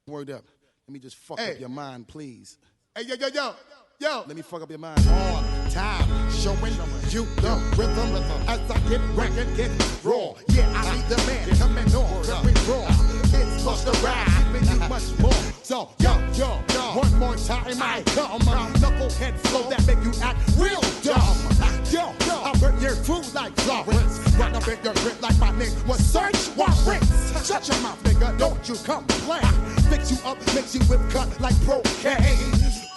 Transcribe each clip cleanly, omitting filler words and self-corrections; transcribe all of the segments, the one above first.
Word up. Let me just fuck up your mind, please. Hey, yo. Let me fuck up your mind. On time, showing you the rhythm as I get ragged, get raw. Yeah, I need the man coming on, very raw. It's bust a rap, giving you much more. So, yo, one more time I come. Knucklehead flow that make you act real dumb. Yo, I burn your food like Florence. Run up in your grip like my name was Search Warrants. Shut your mouth, nigga, don't you complain. Fix you up, makes you whip cut like cocaine.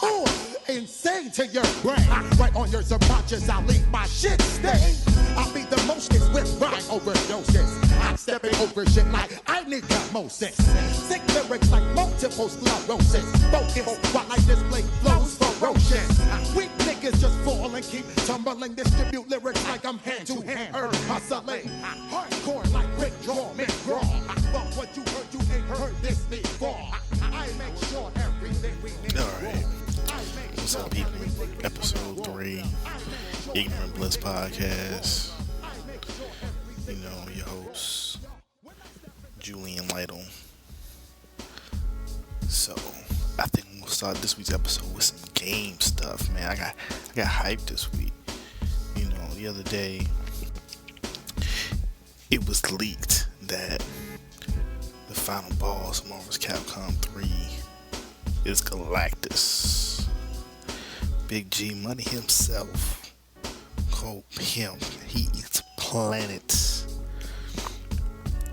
Ooh, insane to your brain. Right on your subconscious, I'll leave my shit stain. I'll be the mostest with rhyme overdoses. I'm stepping over shit like I need osmosis. Sick lyrics like multiple sclerosis. Focus while I display flows ferocious. Weak niggas just fall and keep tumbling. Distribute lyrics like I'm hand to hand. Hustling. Hardcore like Rick Draw, McGraw. But what you heard, you ain't heard this before. I make sure everything we need. Alright. What's up, people? Episode 3, Ignorant Bliss Podcast. You know, your host, Julian Lytle. So, I think we'll start this week's episode with some game stuff, man. I got hyped this week. You know, the other day, it was leaked that the final boss of Marvel's Capcom 3 is Galactus. Big G Money himself. Called him. He eats planets.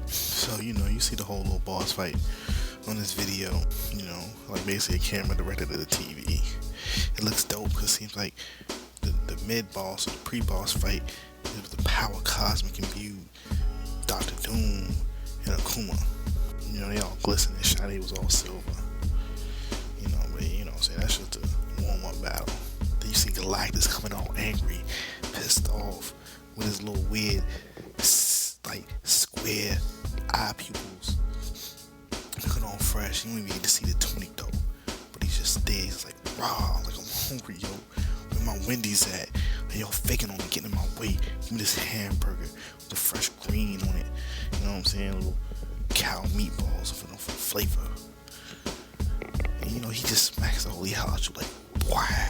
So, you know, you see the whole little boss fight on this video. You know, like basically a camera directed at the TV. It looks dope because it seems like the mid-boss or the pre-boss fight is the power cosmic imbued Dr. Doom and Akuma. You know, they all glisten and shiny. It was all silver. You know, but you know what I'm saying? That's just a warm-up battle. Then you see Galactus coming all angry, pissed off, with his little weird, like, square eye pupils. Looking all fresh. You don't even get to see the tunic, though. But he's just there. He's like, raw. Like, I'm hungry, yo. Where my Wendy's at? And y'all faking on me, getting in my way. Give me this hamburger with the fresh green on it. You know what I'm saying? Little cow meatballs for flavor. And you know, he just smacks the holy hell out you like, wow.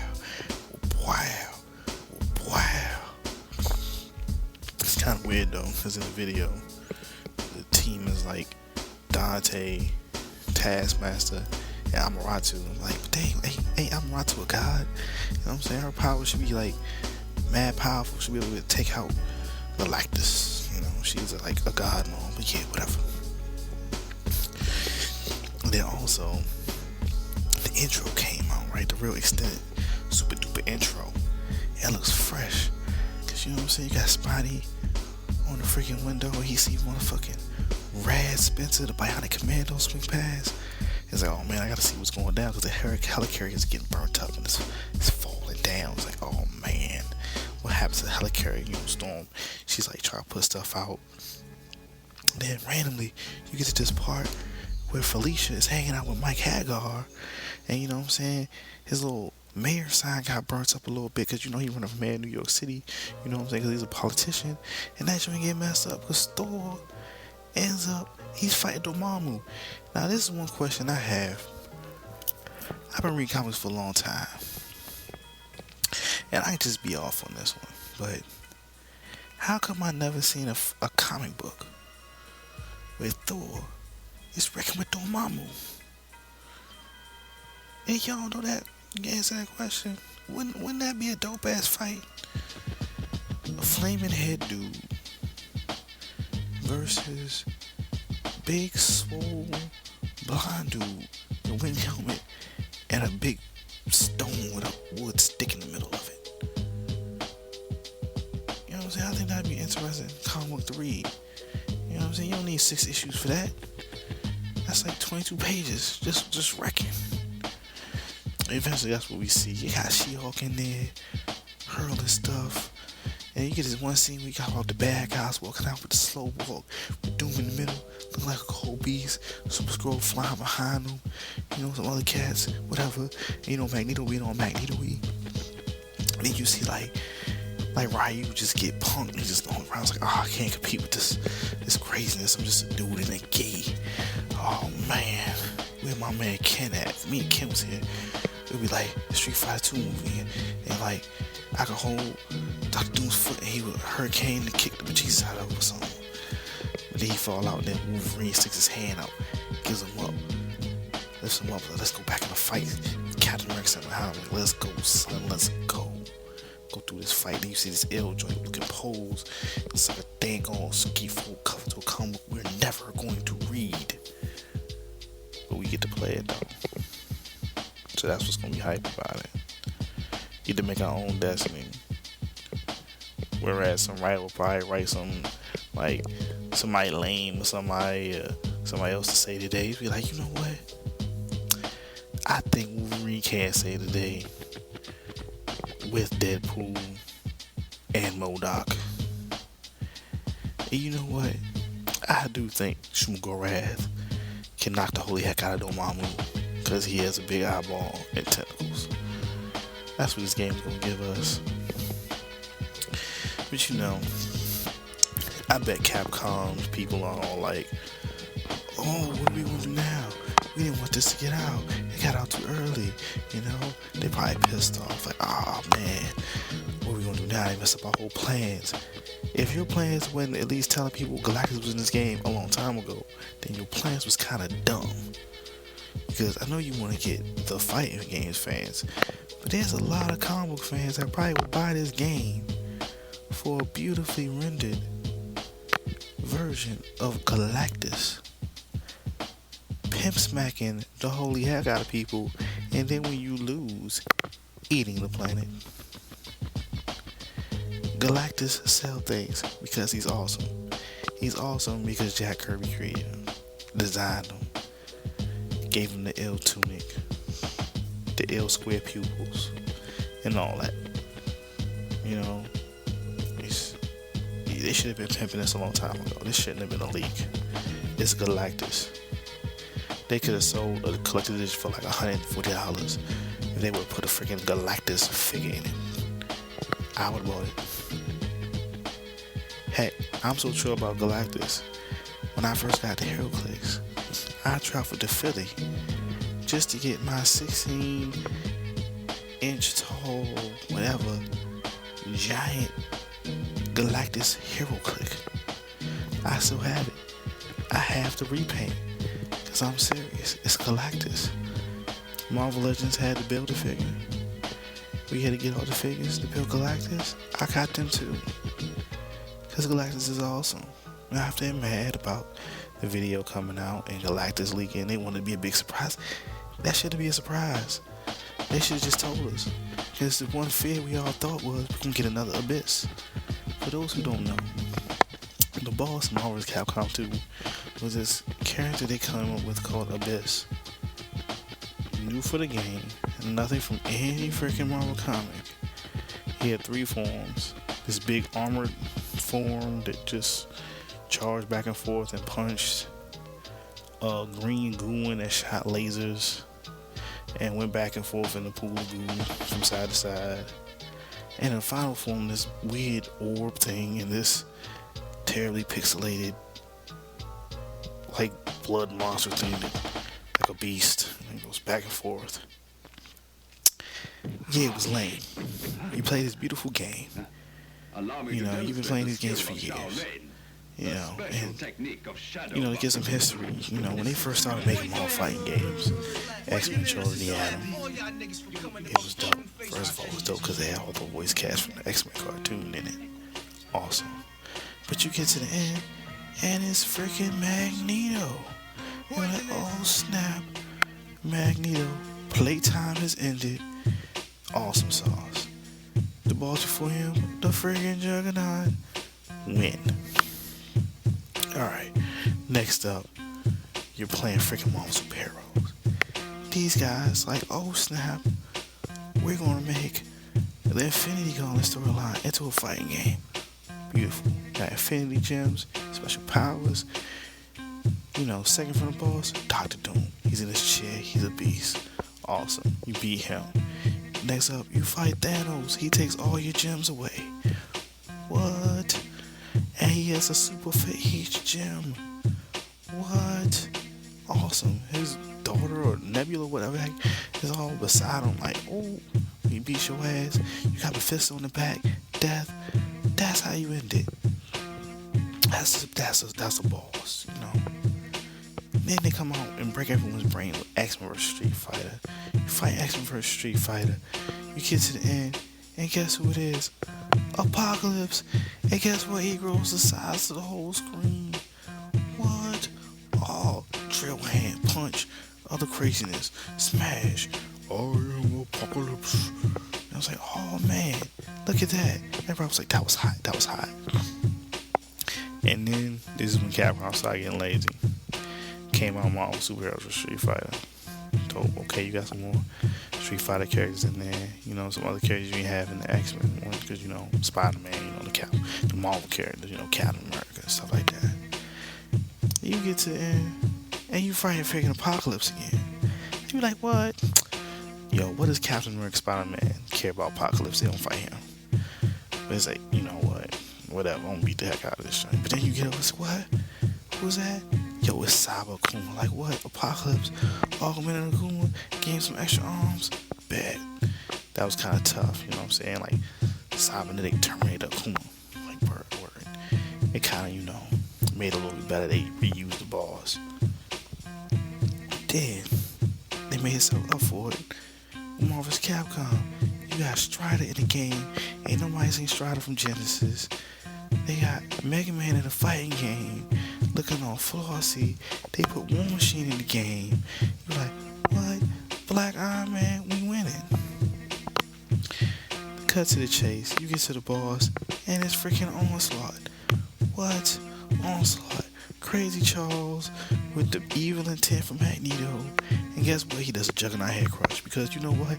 It's kind of weird though, because in the video, the team is like Dante, Taskmaster, and Amaratu. I'm like, dang, ain't Amaratu a god? You know what I'm saying? Her power should be like mad powerful. Should be able to take out Galactus. You know, she's like a god and all, but yeah, whatever. And then also, the intro came out, right? The real extended super duper intro. It looks fresh. Cause you know what I'm saying? You got Spidey on the freaking window and he see motherfucking Rad Spencer, the Bionic Commando swing past. It's like, oh man, I gotta see what's going down because the helicarrier is getting burnt up and it's falling down. It's like, oh man, what happens to the helicarrier? You know, Storm, she's like trying to put stuff out. Then randomly, you get to this part where Felicia is hanging out with Mike Hagar, and you know what I'm saying, his little mayor sign got burnt up a little bit because you know he running for mayor of New York City, you know what I'm saying, because he's a politician, and that joint get messed up because Thor ends up, he's fighting Dormammu. Now this is one question I have. I've been reading comics for a long time, and I can just be off on this one, but how come I never seen a comic book where Thor is wrecking with Dormammu? And y'all know that? You can answer that question. Wouldn't that be a dope ass fight? A flaming head dude versus big swole blonde dude with a wind helmet and a big stone with a wood stick in the middle of it. You know what I'm saying? I think that'd be interesting. Comic book to read. You know what I'm saying? You don't need 6 issues for that. That's like 22 pages. Just wrecking. Eventually that's what we see. You got She-Hulk in there hurling stuff, and you get this one scene where you got all the bad guys walking out with the slow walk with Doom in the middle looking like a cold beast, Super Scroll flying behind them, you know, some other cats, whatever, and you know, Magneto being on Magneto. And then you see like Ryu just get punked and just going around like, oh, I can't compete with this craziness, I'm just a dude and a gay. Oh man, where my man Ken at? Me and Ken was here. It would be like the Street Fighter 2 movie, and like I could hold Dr. Doom's foot and he would hurricane and kick the bejesus out of him or something. But then he fall out, and then Wolverine sticks his hand out, gives him up, lifts him up. Let's go back in the fight. Captain America said behind me, let's go, son, let's go. Go through this fight. Then you see this ill joint looking pose. It's like a dang on ski full cover to a comic book we're never going to read. But we get to play it though. So that's what's gonna be hype about it. Get to make our own destiny. Whereas some writer will probably write some like somebody lame or somebody else to say today. He'd be like, you know what? I think Wolverine can say today with Deadpool and MODOK. And you know what? I do think Shmugorath can knock the holy heck out of Dormammu because he has a big eyeball and tentacles. That's what this game's gonna give us. But you know, I bet Capcom's people are all like, oh, what do we want to do now? We didn't want this to get out. It got out too early, you know? They probably pissed off, like, oh man, what are we gonna do now? They messed up our whole plans. If your plans wasn't at least telling people Galactus was in this game a long time ago, then your plans was kind of dumb. Because I know you want to get the fighting games fans, but there's a lot of comic book fans that probably would buy this game for a beautifully rendered version of Galactus pimp smacking the holy heck out of people, and then when you lose, eating the planet. Galactus sell things because he's awesome. He's awesome because Jack Kirby created him, designed him, gave him the ill tunic, the ill square pupils, and all that. You know, they should have been pimping this a long time ago. This shouldn't have been a leak. It's Galactus. They could have sold a collector's edition for like $140 if they would have put a freaking Galactus figure in it. I would have bought it. Heck, I'm so true about Galactus. When I first got the HeroClix, I traveled to Philly just to get my 16-inch tall, whatever, giant Galactus HeroClix. I still have it. I have the repaint. Cause I'm serious. It's Galactus. Marvel Legends had to build a figure. We had to get all the figures to build Galactus. I got them too. Cause Galactus is awesome. And after they're mad about the video coming out and Galactus leaking, they wanted to be a big surprise. That shouldn't be a surprise. They should have just told us. Cause the one fear we all thought was we can get another Abyss. For those who don't know, the boss in Marvel's Capcom 2 was this character they came up with called Abyss. New for the game, nothing from any freaking Marvel comic. He had 3 forms. This big armored form that just charged back and forth and punched. A green goon that shot lasers and went back and forth in the pool of goo from side to side. And in the final form, this weird orb thing and this terribly pixelated like blood monster thing that, like a beast, and it goes back and forth. Yeah, it was lame. You play this beautiful game. You know, you've been playing these games for years. You know, and you know, to get some history, you know, when they first started making Marvel fighting games, X-Men Children of the Atom, it was dope. First of all, it was dope because they had all the voice cast from the X-Men cartoon in it. Awesome. But you get to the end, and it's freaking Magneto. You're like, oh snap, Magneto, playtime has ended. Awesome sauce. The boss before him, the friggin' Juggernaut, win. Alright, next up, you're playing freaking Marvel superheroes. These guys, like, oh snap, we're gonna make the Infinity Gauntlet storyline into a fighting game. Beautiful. Got Infinity Gems, special powers. You know, second from the boss, Dr. Doom. He's in his chair, he's a beast. Awesome. You beat him. Next up, you fight Thanos. He takes all your gems away. What? And he has a super phage gem. What? awesome. His daughter or Nebula, whatever, is all beside him, like, oh, he beat your ass. You got Mephisto in the back. Death. That's how you end it. That's a boss, you know. Then they come out and break everyone's brain with X-Men vs. Street Fighter. You fight X-Men vs. Street Fighter. You get to the end, and guess who it is? Apocalypse. And guess what? He grows the size of the whole screen. What? Oh, drill hand, punch, other craziness, smash. I am Apocalypse. And I was like, oh man, look at that. Everybody was like, that was hot. And then this is when Capcom started getting lazy. Came out with my own superheroes for Street Fighter. Told, okay, you got some more Street Fighter characters in there. You know, some other characters you have in the X-Men ones, because, you know, Spider-Man, you know, the Marvel characters, you know, Captain America and stuff like that. You get to the end, and you fighting freaking Apocalypse again. You be like, what? Yo, what does Captain America, Spider-Man care about Apocalypse? They don't fight him. But it's like, you know what? Whatever, I'm gonna beat the heck out of this joint. But then you get up and say, what? Who's that? Yo, it's Cyber Akuma. Like, what? Apocalypse, augmented Akuma, gave him some extra arms. Bad. That was kind of tough, you know what I'm saying? Like, cybernetic Terminator Akuma. Like, word. It kind of, you know, made it a little bit better. They reused the boss. Then, they made itself up for it. Marvel vs. Capcom. You got Strider in the game. Ain't nobody seen Strider from Genesis. They got Mega Man in the fighting game, looking all flossy. They put War Machine in the game. You're like, what? Black Iron Man, we winning. Cut to the chase. You get to the boss, and it's freaking Onslaught. What? Onslaught. Crazy Charles with the evil intent from Magneto. And guess what? He does a Juggernaut head crush, because you know what?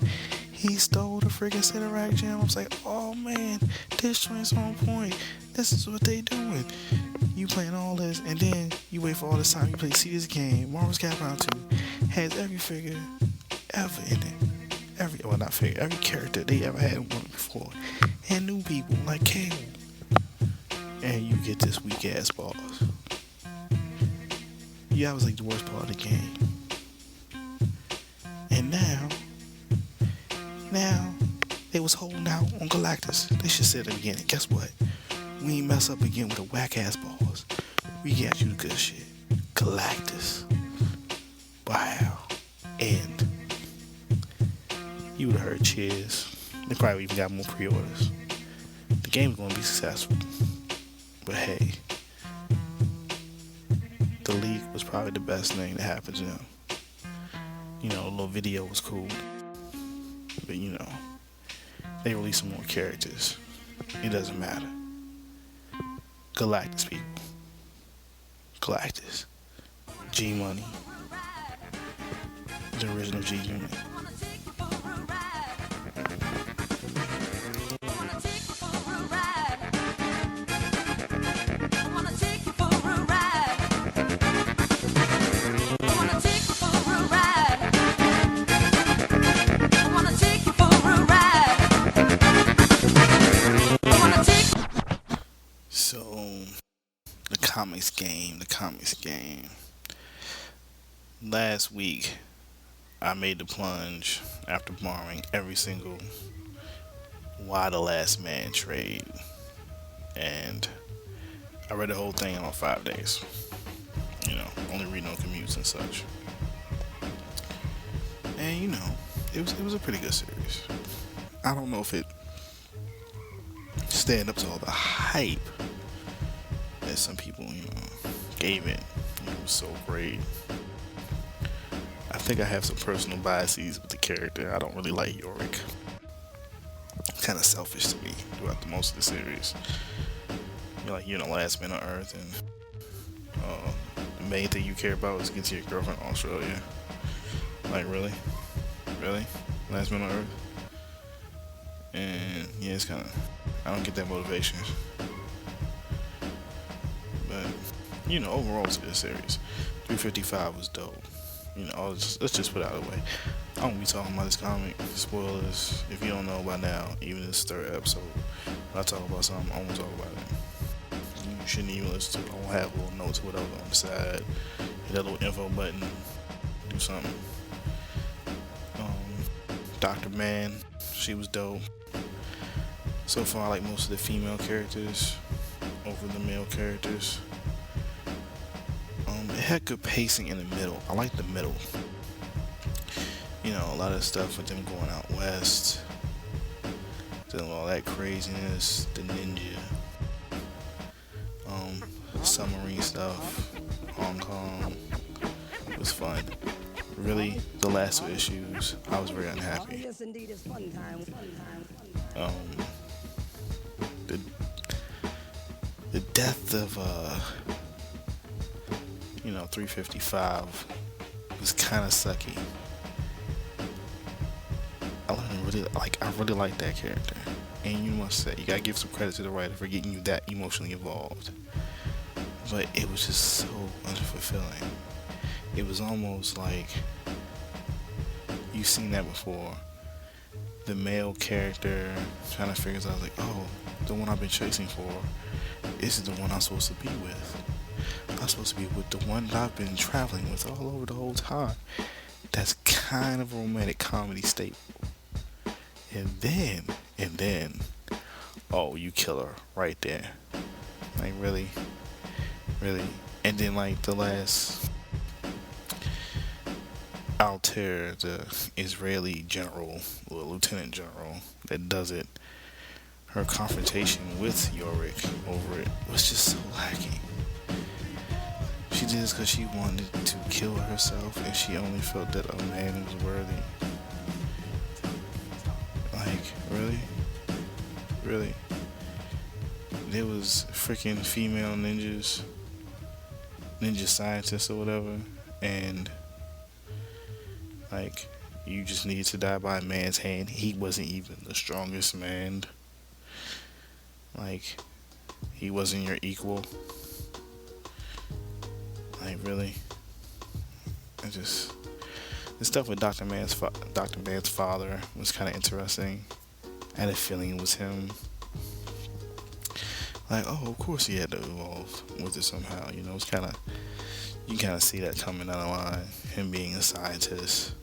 He stole the freaking Ceterac gem. I was like, oh man, this joint's on point. This is what they doing. You playing all this, and then you wait for all this time. You play, see this game. Marvel's Capcom 2 has every figure ever in it. Every character they ever had in one before. And new people like Cable. And you get this weak ass boss. Yeah, that was like the worst part of the game. And now they was holding out on Galactus. They should say at the beginning, guess what? We ain't mess up again with a whack ass boss. We got you the good shit. Galactus. Wow. And you would have heard cheers. They probably even got more pre-orders. The game's gonna be successful. But hey, the leak was probably the best thing that happened to them. You know, a little video was cool. But you know, they released some more characters. It doesn't matter. Galactus, people. Galactus. G-Money. The original G-Unit. The comics game. Last week, I made the plunge after borrowing every single Why the Last Man trade. And I read the whole thing in 5 days. You know, only reading on commutes and such. And you know, it was a pretty good series. I don't know if it stand up to all the hype that some people, you know, gave it. It was so great. I think I have some personal biases with the character. I don't really like Yorick. Kind of selfish to me throughout the most of the series. You're the last man on Earth, and the main thing you care about is getting to your girlfriend in Australia. Like, really? Last man on Earth? And yeah, it's kind of, I don't get that motivation. But, you know, overall it's a good series. 355 was dope. You know, let's just put it out of the way. I won't be talking about this comic. Spoilers. If you don't know by now, even this third episode, when I talk about something, I won't talk about it. You shouldn't even listen to it. I won't have little notes or whatever on the side. hit that little info button, do something. Dr. Man, she was dope. So far, I like most of the female characters over the male characters. It had good pacing in the middle. I like the middle. You know, a lot of stuff with them going out west, doing all that craziness, the ninja, submarine stuff, Hong Kong. It was fun. Really, the last two issues, I was very unhappy. Yes, indeed, it's fun time. The death of 355 was kind of sucky. I really like that character, and you must say you gotta give some credit to the writer for getting you that emotionally involved. But it was just so unfulfilling. It was almost like you've seen that before. The male character trying to figure out, like, oh, the one I've been chasing for, this is the one I'm supposed to be with. I'm supposed to be with the one that I've been traveling with all over the whole time. That's kind of a romantic comedy staple. And then, oh, you kill her right there. Like, really? And then, like, the last Altair, the Israeli general, or lieutenant general that does it, her confrontation with Yorick over it was just so lacking. She did this because she wanted to kill herself, and she only felt that a man was worthy. Like, really? There was freaking female ninja scientists or whatever, and like, you just needed to die by a man's hand. He wasn't even the strongest man. Like, he wasn't your equal. Like, really? The stuff with Dr. Man's father was kind of interesting. I had a feeling it was him. Like, oh, of course he had to evolve with it somehow. You know, it's kind of, you kind of see that coming down the line. Him being a scientist.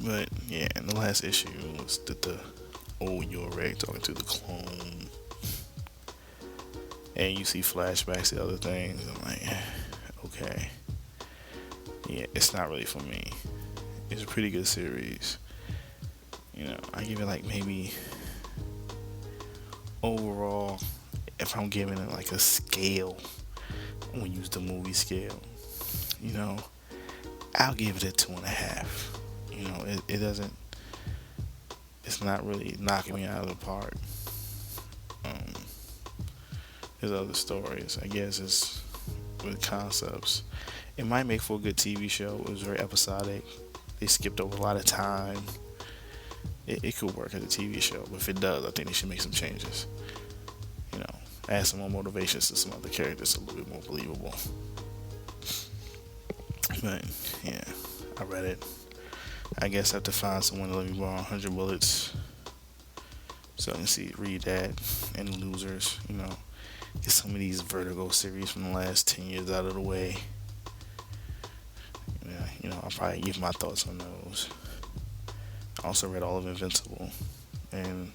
But yeah, in the last issue was the old Yorick talking to the clone, and you see flashbacks to other things. I'm like, okay, yeah, it's not really for me. It's a pretty good series. You know, I give it like maybe overall, if I'm giving it like a scale, I'm gonna use the movie scale. You know, I'll give it a 2.5. You know, it doesn't. It's not really knocking me out of the park. There's other stories. I guess it's with concepts. It might make for a good TV show. It was very episodic. They skipped over a lot of time. It could work as a TV show, but if it does, I think they should make some changes. You know, add some more motivations to some other characters, a little bit more believable. But yeah, I read it. I guess I have to find someone to let me borrow 100 bullets so I can read that, and Losers, you know, get some of these Vertigo series from the last 10 years out of the way. Yeah, you know, I'll probably give my thoughts on those. I also read all of Invincible and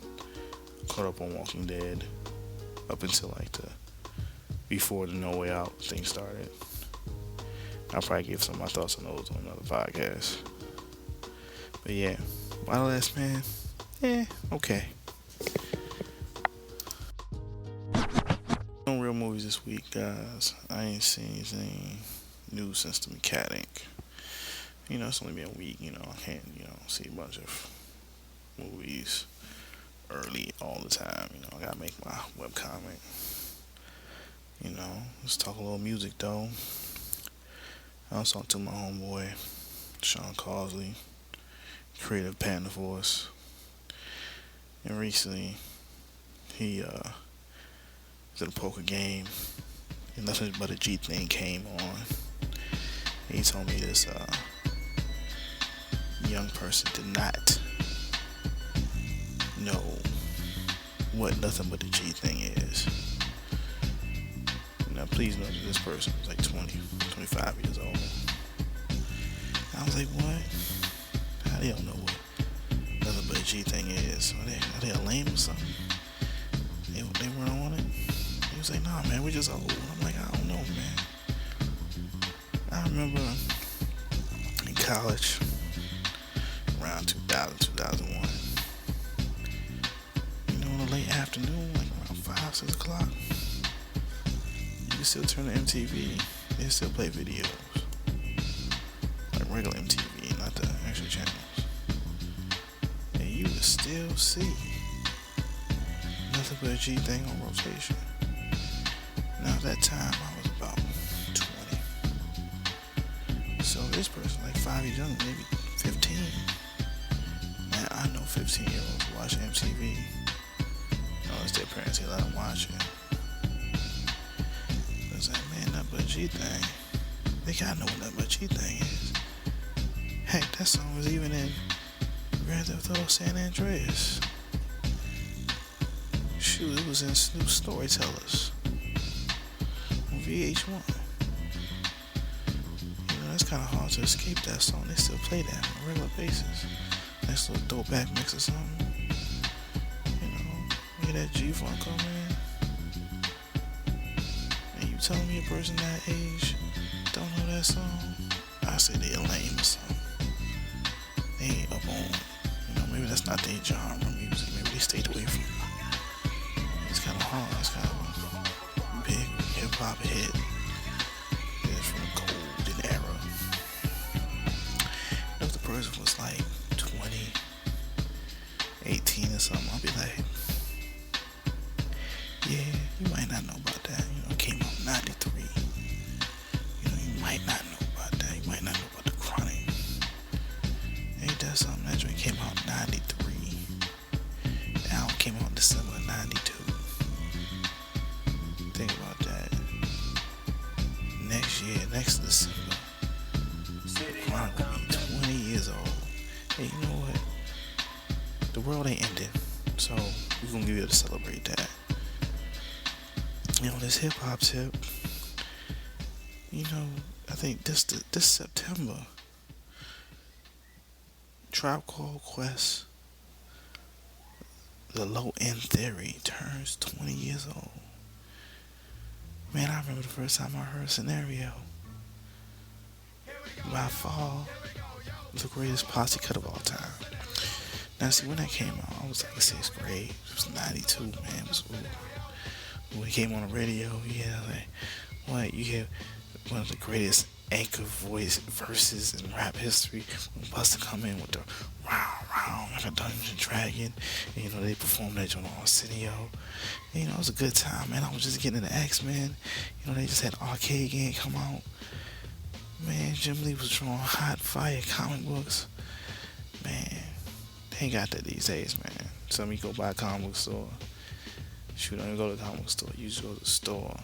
caught up on Walking Dead up until like before the No Way Out thing started. I'll probably give some of my thoughts on those on another podcast. But yeah, Wild Ass Man, okay. No real movies this week, guys. I ain't seen anything new since the Mechanic. You know, it's only been a week, you know, I can't, see a bunch of movies early all the time, you know, I gotta make my webcomic. You know, let's talk a little music though. I was talking to my homeboy, Sean Causey, creative Panda Force, and recently he was at a poker game and nothing but a G thing came on. He told me this young person did not know what nothing but the G thing is. You know, Now, please know that this person was like 20, 25 years old. I was like, what? How they don't know what nothing but a G thing is? Are they a lame or something? They weren't on it. He was like, nah, man, we're just old. I'm like, I don't know, man. I remember in college, around 2000, 2001, you know, in the late afternoon, like around 5, 6 o'clock, you can still turn to MTV. They still play videos. Like regular MTV, not the extra channels. And you would still see nothing but a G thing on rotation. Now at that time I was about 20. So this person like 5 years younger, maybe 15. Man, I know 15-year-olds watch MTV. Unless their parents let them watch it. It's like, man, nothing but a G thing. They gotta know what nothing but a G thing is. Heck, that song was even in Grand Theft Auto San Andreas. Shoot, it was in Snoop Storytellers on VH1. You know, that's kind of hard to escape that song. They still play that on a regular basis. Nice little throwback mix or something. You know, hear that G-Funk come in. And you telling me a person that age don't know that song? I say they're lame or something. They ain't up on, you know, maybe that's not their genre of music. Maybe they stayed away from it. It's kind of hard. It's kind of a big hip-hop hit. It's from the golden era. If the person was like 20, 18 or something, I'll be like, yeah, you might not know about that. You know, it came out in 93. You know, you might not know about that. You might not know about the Chronic. Ain't that something? That joint came out in 93. The album came out in December 92. Think about that. Next year, next December, Chronic will be 20 years old. Hey, you know what? The world ain't ending, so we're gonna give you to celebrate that. You know, this hip hop tip. You know, I think this September, Tribe Called Quest, the Low End Theory turns 20 years old. Man, I remember the first time I heard Scenario. By far, the greatest posse cut of all time. Now, see, when that came out, I was like in 6th grade. It was 92, man. It was, when it came on the radio, yeah, like, what, you hear one of the greatest anchor voice verses in rap history. When Busta come in with the round like a Dungeons and Dragon, and, you know, they performed that on Arsenio. And, you know, it was a good time, man. I was just getting into X-Men. You know, they just had the arcade game come out. Man, Jim Lee was drawing hot fire comic books. Man, they ain't got that these days, man. Some of you go buy a comic book store. Shoot, don't even go to the comic book store. You just go to the store,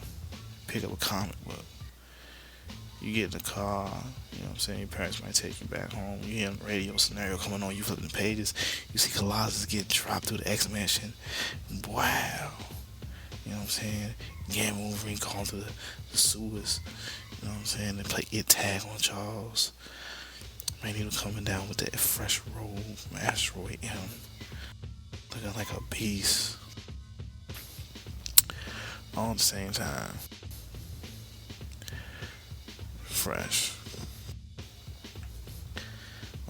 pick up a comic book. You get in the car, you know what I'm saying, your parents might take you back home. You hear the radio Scenario coming on, you flipping the pages, you see Colossus get dropped through the X-Mansion. Wow. You know what I'm saying? Gamma Wolverine calling to the sewers. You know what I'm saying? They play It Tag on Charles. Man, he was coming down with that fresh robe from Asteroid M. Looking like a beast. All at the same time. Fresh.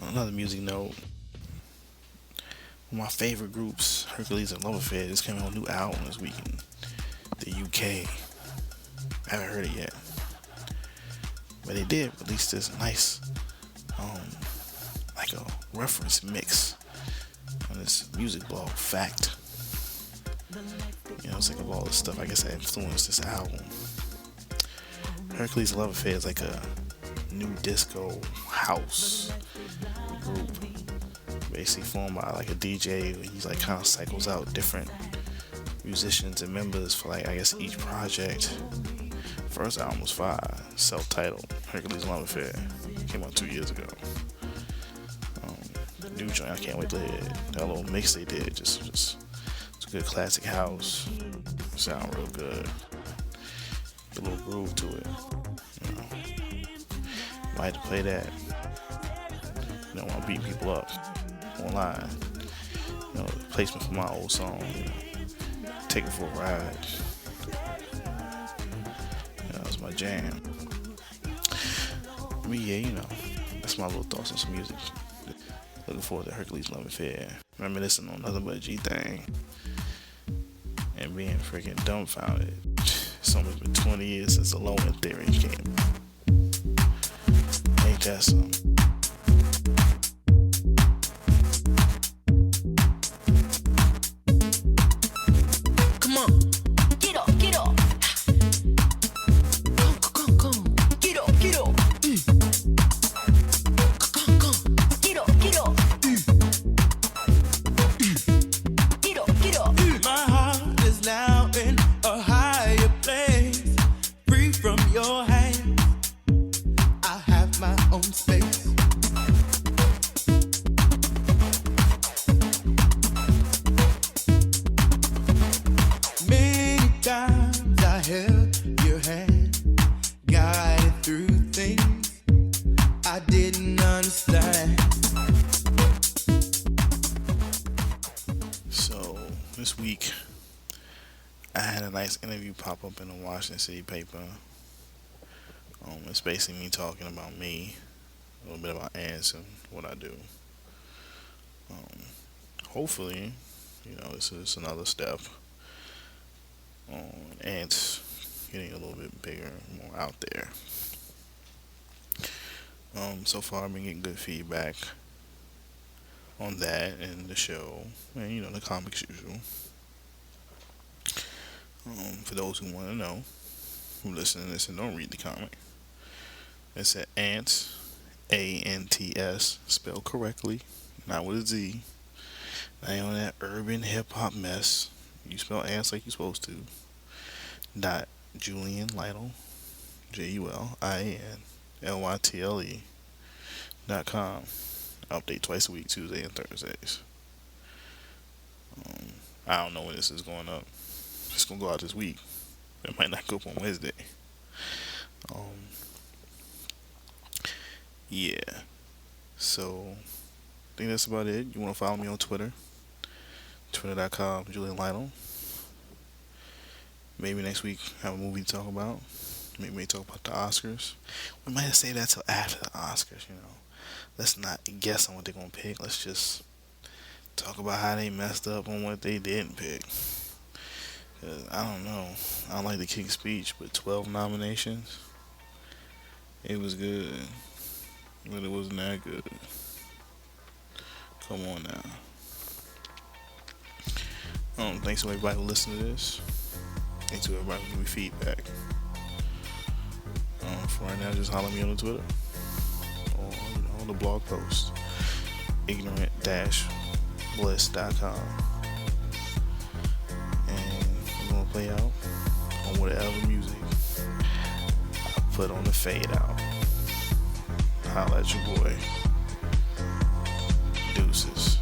On another music note, one of my favorite groups, Hercules and Love Affair, just came out with a new album this week in the UK. I haven't heard it yet. But they did release this nice, like a reference mix on this music blog, Fact. You know, it's like of all the stuff I guess that influenced this album. Hercules Love Affair is like a new disco house group, basically formed by like a DJ. He's like kind of cycles out different musicians and members for like I guess each project. First album was fire, self-titled Hercules Love Affair, came out 2 years ago. New joint, I can't wait to hear it. That little mix they did, just it's a good classic house. Sound real good. a little groove to it. You know, might have to play that. You know, when I beat people up online. You know, placement for my old song. You know, take it for a ride. You know, that's my jam. But yeah, you know, that's my little thoughts on some music. Looking forward to Hercules Love Affair. Reminiscing on nothing but a G thing. And being freaking dumbfounded. It's almost been 20 years since the Low End Theory came. Ain't that something? Come on, get up, get up. Come, get up, get up. Come, get up, get up. Get up. My heart is now in a higher place, free from your hands. I have my own space. Many times I held your hand, guided through things I didn't understand. So, this week, I had a nice interview pop up in the Washington City paper. It's basically me talking about me, a little bit about Ants and what I do. Hopefully, you know, this is another step on Ants getting a little bit bigger, more out there. So far, I've been getting good feedback on that and the show, and you know, the comics usual. For those who want to know, who listen to this and don't read the comic, it's at Ants, A-N-T-S, spelled correctly, not with a Z. I ain't on that urban hip hop mess. You spell Ants like you're supposed to. Dot Julian Lytle, JulianLytle.com. Update twice a week, Tuesday and Thursdays. I don't know when this is going up. It's gonna go out this week. It might not go up on Wednesday. Yeah. So, I think that's about it. You want to follow me on Twitter? Twitter.com, Julian Lytle. Maybe next week have a movie to talk about. Maybe we talk about the Oscars. We might have saved that till after the Oscars, you know. Let's not guess on what they're gonna pick. Let's just talk about how they messed up on what they didn't pick. Cause I don't know. I don't like the King's Speech, but 12 nominations. It was good, but it wasn't that good. Come on now. Thanks to everybody who listened to this. Thanks to everybody who gave me feedback. For right now, just holler at me on the Twitter or on the blog post, ignorant-bliss.com, and we're gonna play out on whatever music I put on the fade out. Holla at your boy. Deuces.